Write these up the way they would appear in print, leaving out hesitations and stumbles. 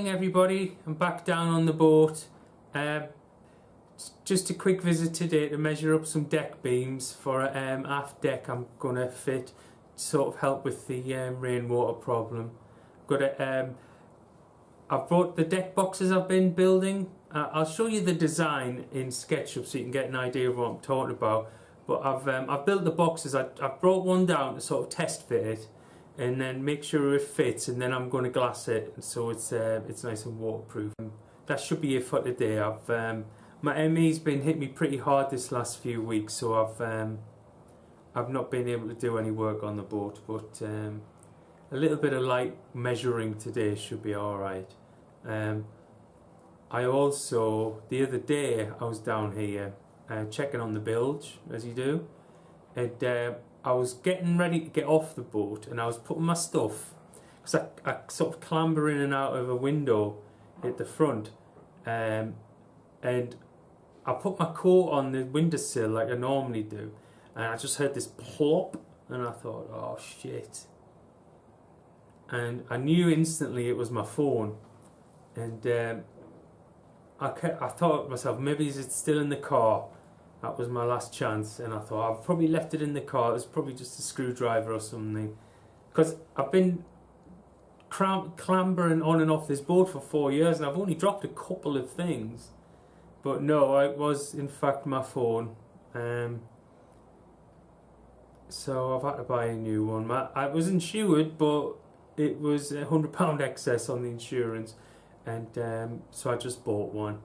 morning everybody, I'm back down on the boat. Just a quick visit today to measure up some deck beams for an aft deck I'm going to fit to sort of help with the rainwater problem. I've brought the deck boxes I've been building. I'll show you the design in SketchUp so you can get an idea of what I'm talking about. But I've built the boxes. I've brought one down to sort of test fit it and then make sure it fits, and then I'm going to glass it so it's nice and waterproof. That should be it for today. My ME's been hitting me pretty hard this last few weeks, so I've not been able to do any work on the boat, but a little bit of light measuring today should be alright. I also, the other day I was down here checking on the bilge, as you do, and I was getting ready to get off the boat and I was putting my stuff, because I sort of clamber in and out of a window at the front, and I put my coat on the windowsill like I normally do, and I just heard this plop and I thought, oh shit, and I knew instantly it was my phone, and I thought to myself, maybe it's still in the car. That was my last chance, and I thought I've probably left it in the car. It was probably just a screwdriver or something, because I've been clambering on and off this boat for 4 years and I've only dropped a couple of things. But no, it was in fact my phone. So I've had to buy a new one. I was insured, but it was £100 excess on the insurance, and so I just bought one.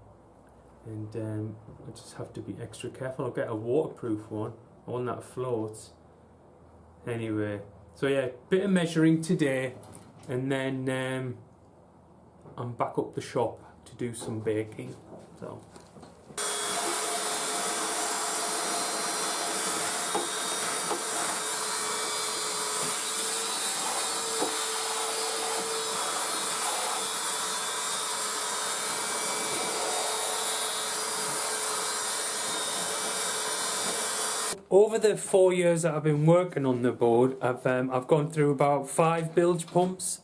And I just have to be extra careful. I'll get a waterproof one that floats. Anyway, so yeah, bit of measuring today, and then I'm back up the shop to do some baking. So. Over the 4 years that I've been working on the board, I've gone through about 5 bilge pumps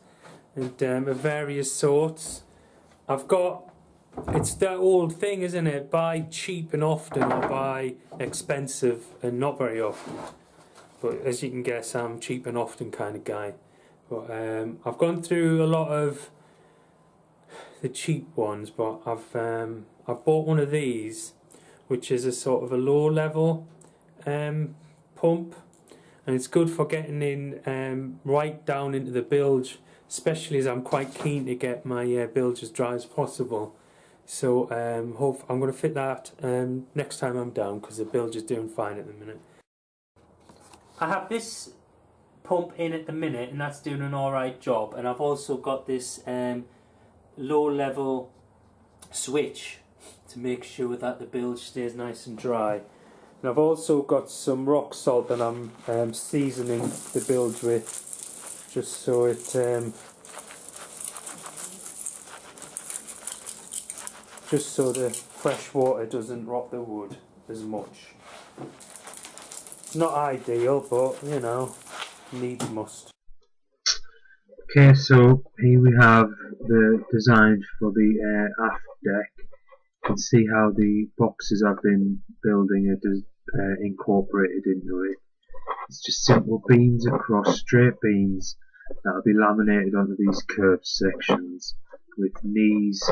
and of various sorts. It's that old thing, isn't it? Buy cheap and often, or buy expensive and not very often. But as you can guess, I'm cheap and often kind of guy. But I've gone through a lot of the cheap ones, but I've bought one of these, which is a sort of a low level pump, and it's good for getting in right down into the bilge, especially as I'm quite keen to get my bilge as dry as possible. So I'm going to fit that next time I'm down, because the bilge is doing fine at the minute. I have this pump in at the minute and that's doing an alright job, and I've also got this low level switch to make sure that the bilge stays nice and dry. And I've also got some rock salt that I'm seasoning the bilge with, just so the fresh water doesn't rot the wood as much. Not ideal, but you know, need must. Okay, so here we have the design for the aft deck. You can see how the boxes I've been building are incorporated into it. It's just simple beams across, straight beams that will be laminated onto these curved sections with knees,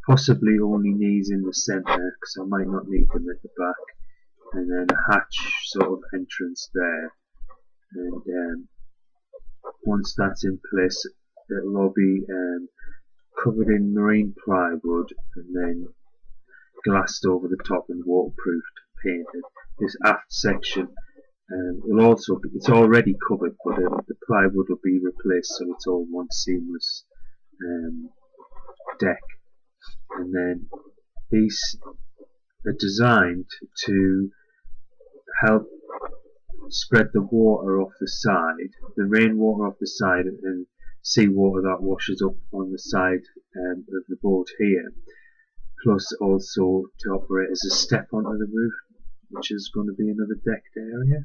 possibly only knees in the centre, because I might not need them at the back, and then a hatch sort of entrance there. And once that's in place, it'll all be covered in marine plywood and then glassed over the top and waterproofed, painted. This aft section will also be, it's already covered, but the plywood will be replaced, so it's all one seamless deck. And then these are designed to help spread the water off the side, the rainwater off the side, and seawater that washes up on the side of the boat here, plus also to operate as a step onto the roof, which is going to be another decked area.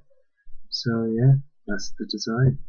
So yeah, that's the design.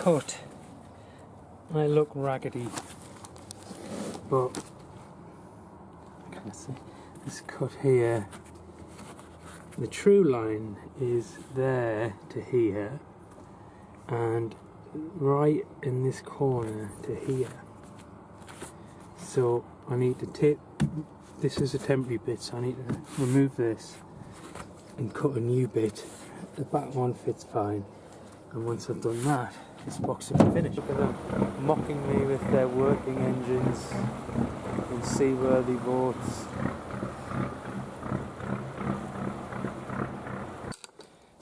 Cut. I look raggedy, but can I see this cut here? The true line is there to here, and right in this corner to here. So I need to take. This is a temporary bit, so I need to remove this and cut a new bit. The back one fits fine, and once I've done that, this box will be finished. Look at them mocking me with their working engines and seaworthy boats.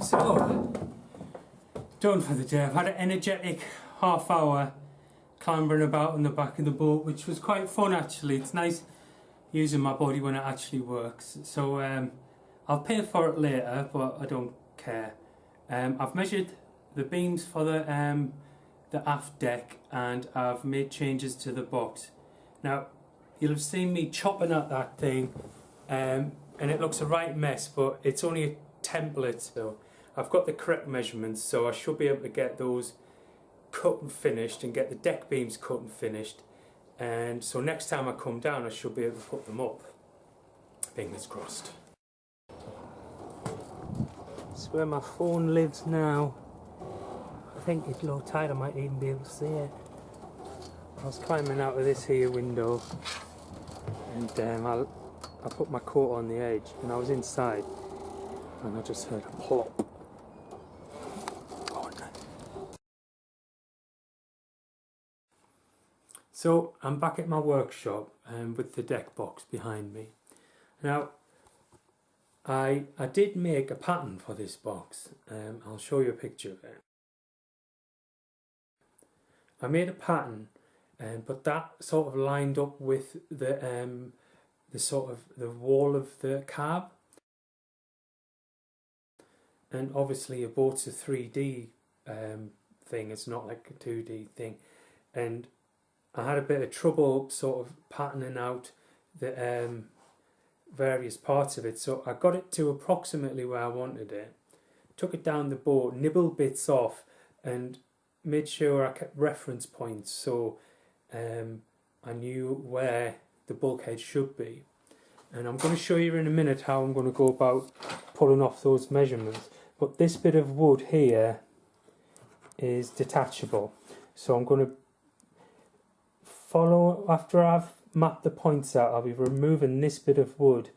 So, done for the day. I've had an energetic half hour clambering about on the back of the boat, which was quite fun actually. It's nice using my body when it actually works. So I'll pay for it later, but I don't care. I've measured the beams for the aft deck, and I've made changes to the box. Now you'll have seen me chopping at that thing, and it looks a right mess, but it's only a template, so I've got the correct measurements, so I should be able to get those cut and finished and get the deck beams cut and finished, and so next time I come down I should be able to put them up. Fingers crossed. That's where my phone lives now. I think it's low tide, I might even be able to see it. I was climbing out of this here window, and I put my coat on the edge, and I was inside, and I just heard a plop. So I'm back at my workshop with the deck box behind me. Now I did make a pattern for this box. I'll show you a picture of it. I made a pattern, but that sort of lined up with the sort of the wall of the cab. And obviously a boat's a 3D thing, it's not like a 2D thing. And I had a bit of trouble sort of patterning out the various parts of it, so I got it to approximately where I wanted it. Took it down the boat, nibbled bits off, and made sure I kept reference points so I knew where the bulkhead should be. And I'm going to show you in a minute how I'm going to go about pulling off those measurements. But this bit of wood here is detachable, so I'm going to follow, after I've mapped the points out, I'll be removing this bit of wood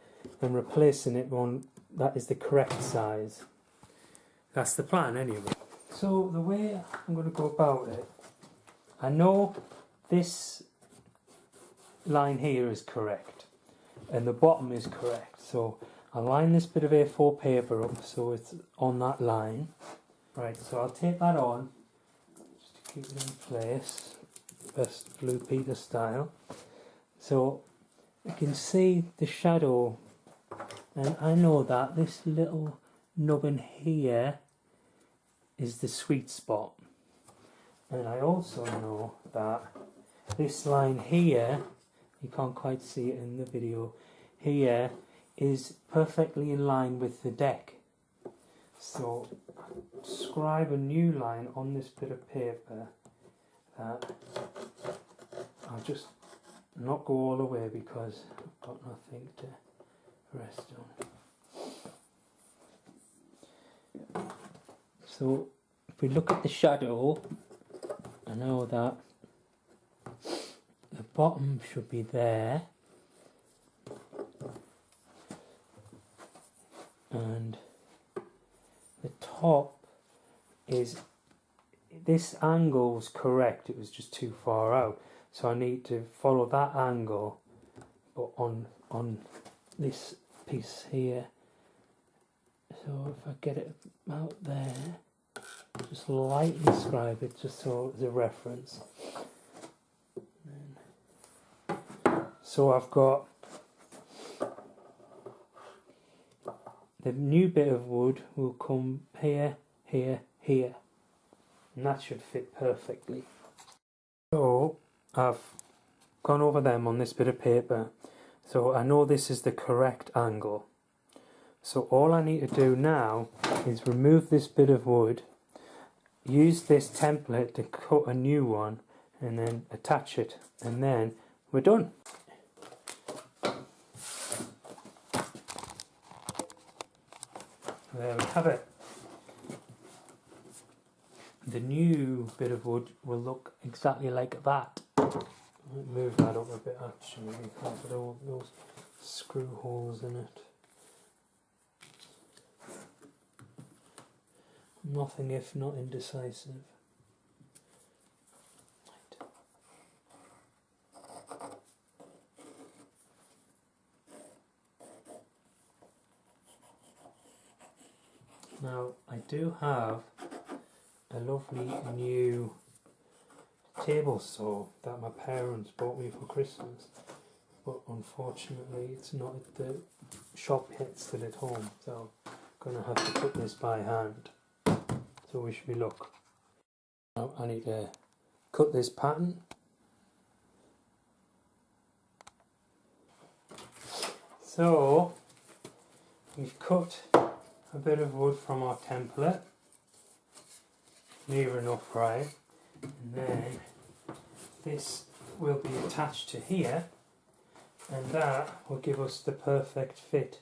and replacing it one that is the correct size. That's the plan anyway. So the way I'm going to go about it, I know this line here is correct and the bottom is correct, so I'll line this bit of A4 paper up so it's on that line. Right, so I'll take that on just to keep it in place, best Blue Peter style. So you can see the shadow, and I know that this little nubbin here is the sweet spot, and I also know that this line here, you can't quite see it in the video, here is perfectly in line with the deck. So scribe a new line on this bit of paper that I'll just not go all the way because I've got nothing to rest on. So if we look at the shadow, I know that the bottom should be there and the top is, this angle was correct, it was just too far out, so I need to follow that angle but on this piece here. So if I get it out there, just lightly scribe it just so it's a reference. So I've got the new bit of wood will come here, here, here, and that should fit perfectly. So I've gone over them on this bit of paper, so I know this is the correct angle. So all I need to do now is remove this bit of wood, use this template to cut a new one, and then attach it, and then we're done. There we have it. The new bit of wood will look exactly like that. I'll move that up a bit actually, because of all those screw holes in it. Nothing if not indecisive. Now I do have a lovely new table saw that my parents bought me for Christmas, but unfortunately it's not at the shop yet, still at home, so I'm going to have to cut this by hand. So wish me luck. Now I need to cut this pattern. So we've cut a bit of wood from our template, near enough, right? And then this will be attached to here, and that will give us the perfect fit.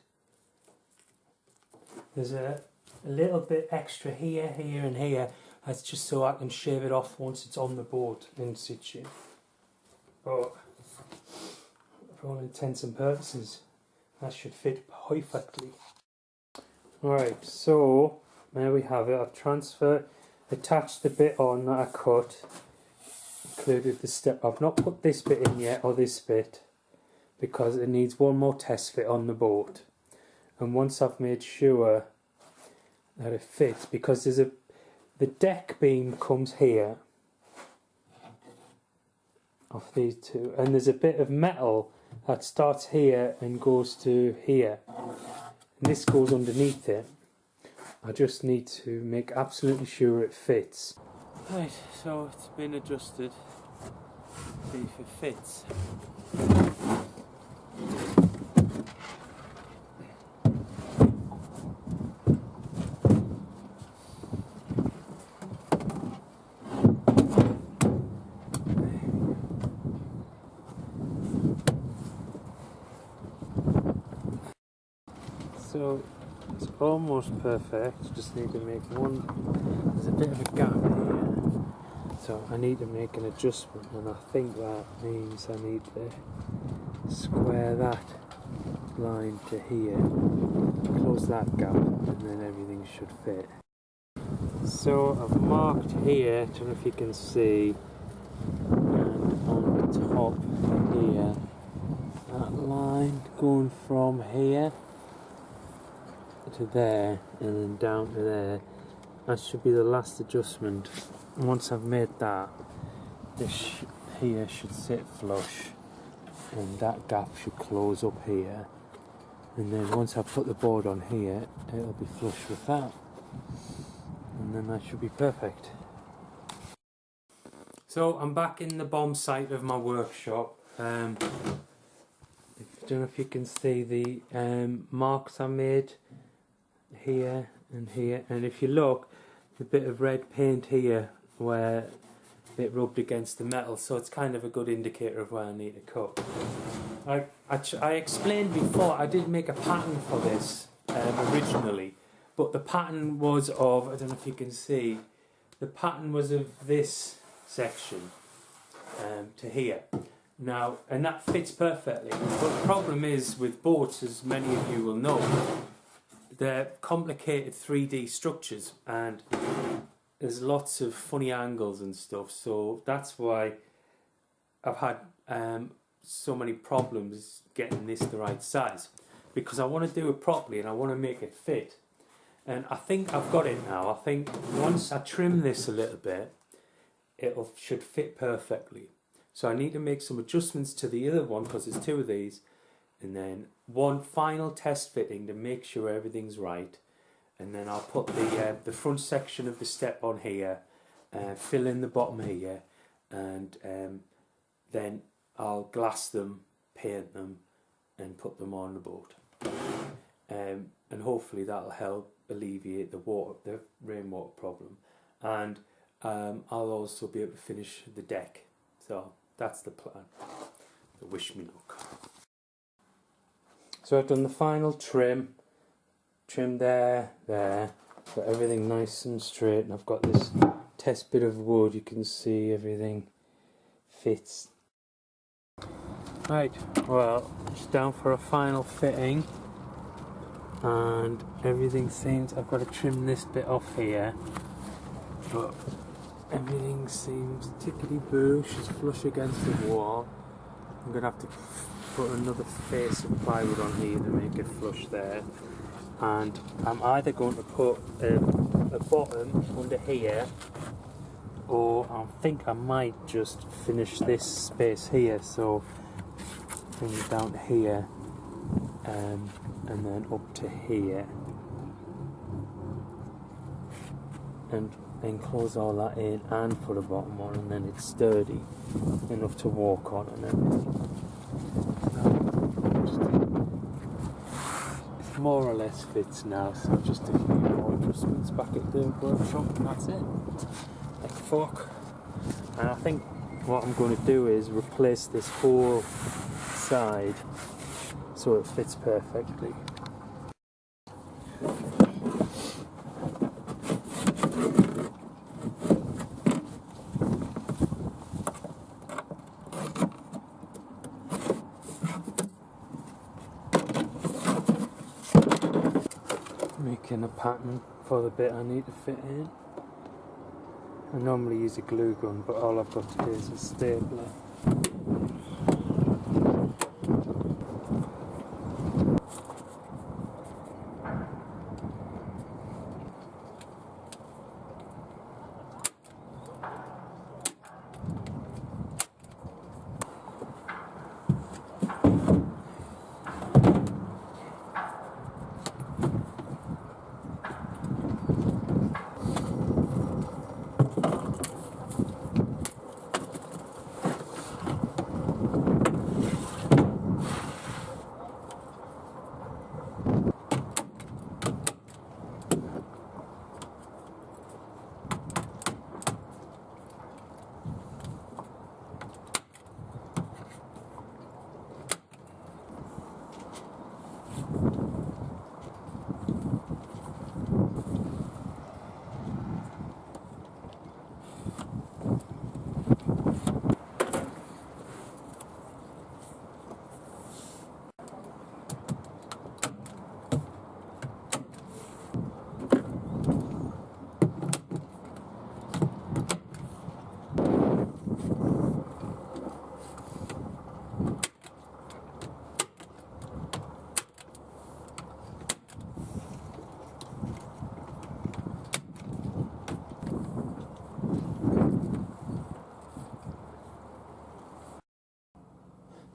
There's a little bit extra here, here and here. That's just so I can shave it off once it's on the board in situ. But for all intents and purposes, that should fit perfectly. Alright, so there we have it. I've attached the bit on that I cut, included the step. I've not put this bit in yet, or this bit, because it needs one more test fit on the board. And once I've made sure that it fits, because the deck beam comes here of these two, and there's a bit of metal that starts here and goes to here. And this goes underneath it. I just need to make absolutely sure it fits. Right, so it's been adjusted. See if it fits. So it's almost perfect, just need to make one, there's a bit of a gap here, so I need to make an adjustment, and I think that means I need to square that line to here, close that gap, and then everything should fit. So I've marked here, I don't know if you can see, and on the top here, that line going from here to there and then down to there, that should be the last adjustment. And once I've made that, this here should sit flush and that gap should close up here, and then once I put the board on here it'll be flush with that, and then that should be perfect. So I'm back in the bomb site of my workshop. I don't know if you can see the marks I made here and here, and if you look, the bit of red paint here where it rubbed against the metal, so it's kind of a good indicator of where I need to cut. I explained before, I did make a pattern for this originally, but the pattern was of, I don't know if you can see, the pattern was of this section to here. Now, and that fits perfectly, but the problem is with boats, as many of you will know, they're complicated 3D structures and there's lots of funny angles and stuff, so that's why I've had so many problems getting this the right size, because I want to do it properly and I want to make it fit. And I think I've got it now. I think once I trim this a little bit, it should fit perfectly. So I need to make some adjustments to the other one, because there's two of these, and then one final test fitting to make sure everything's right. And then I'll put the front section of the step on here, fill in the bottom here, and then I'll glass them, paint them, and put them on the boat. And hopefully that'll help alleviate the rainwater problem. And I'll also be able to finish the deck. So that's the plan. So wish me luck. So I've done the final trim there, got everything nice and straight, and I've got this test bit of wood, you can see everything fits. Right, well, just down for a final fitting, and everything seems, I've got to trim this bit off here, but everything seems tickety-boo, she's flush against the wall. I'm going to have to put another face of plywood on here to make it flush there. And I'm either going to put a bottom under here, or I think I might just finish this space here, so bring it down to here, and then up to here, and then close all that in and put a bottom on, and then it's sturdy enough to walk on and everything. More or less fits now, so just a few more adjustments back at the workshop and that's it. Like fuck. And I think what I'm going to do is replace this whole side so it fits perfectly. Making a pattern for the bit I need to fit in. I normally use a glue gun, but all I've got to do is a stapler.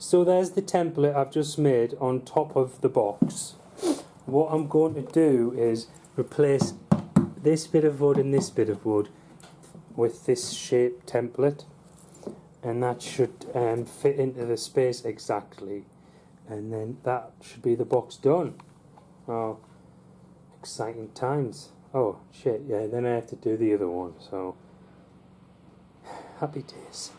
So there's the template I've just made on top of the box. What I'm going to do is replace this bit of wood and this bit of wood with this shape template, and that should fit into the space exactly, and then that should be the box done. Now exciting times. Oh shit, yeah, then I have to do the other one, so happy days.